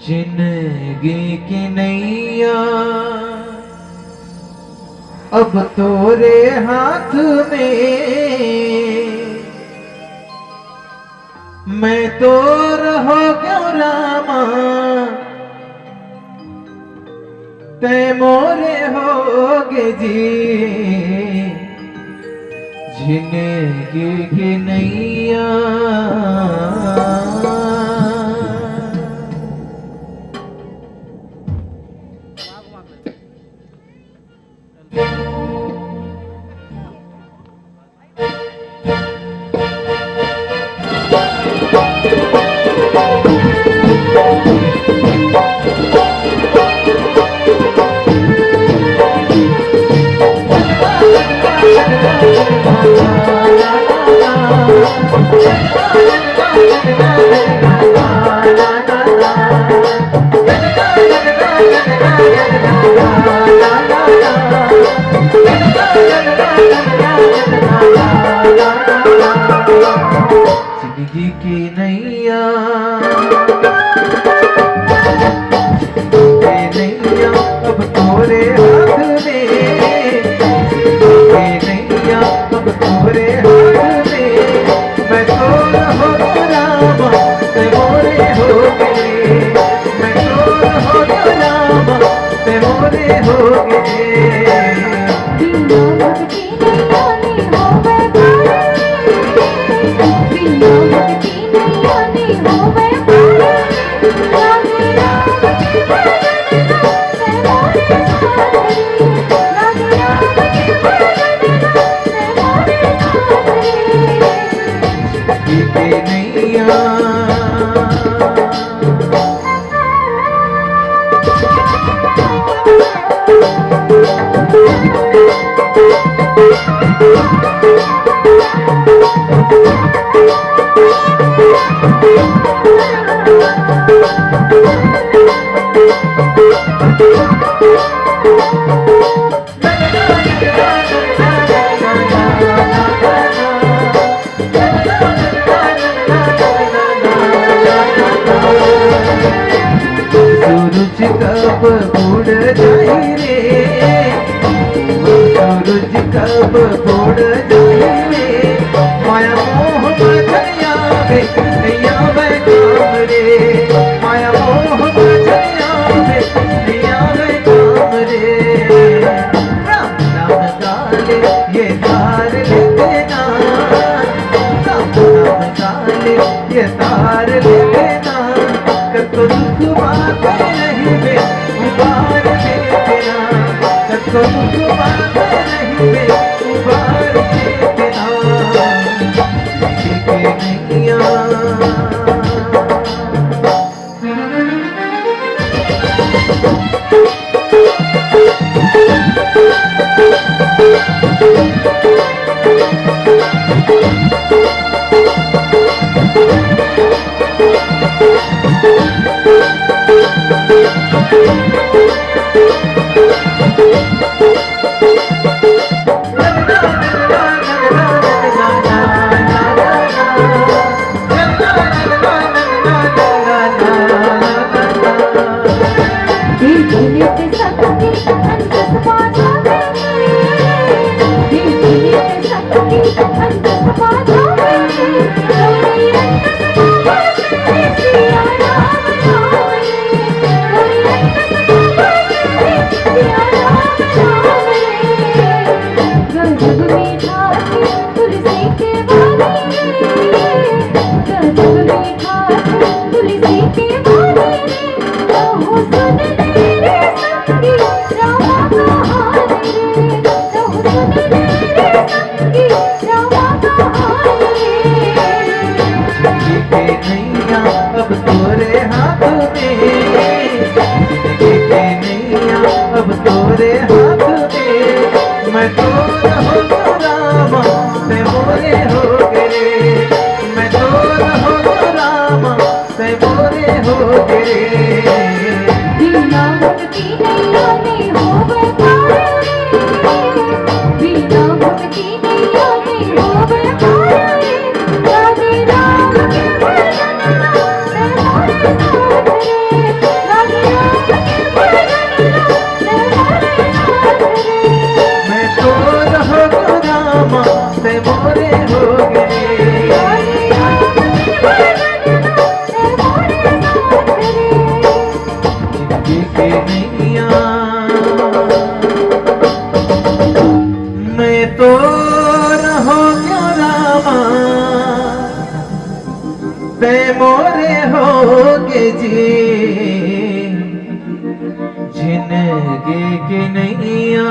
जिंदगी की नैया अब तोरे हाथ में, मैं तो रहो क्यों रामा, ते मोरे होगे जी। जिंदगी की नैया जिंदगी की नैया अब तोरे हाथ में, नैया अब तोरे हाथ में, मैं तो रहो रामा ते मोरे हो गए, मैं तो रहो रामा ते मोरे हो गए। कब बुड़ जाई रे, सूरज कब बुड़ जाई रे, माया मोह बचनिया वे नैया वे काम रे, माया मोह बचनिया वे नैया वे काम रे। राम नाम गाले ये तार ले देना, राम नाम गाले ये तार ले देना, कतो दुख बात नहीं बे उबार दे देना, कतो दुख बात नहीं बे उबार दे देना। जिंदगी की नैया नैया। मैं तो रहो क्यों रामा, ते मोरे होगे जी जिंदगी की नैया।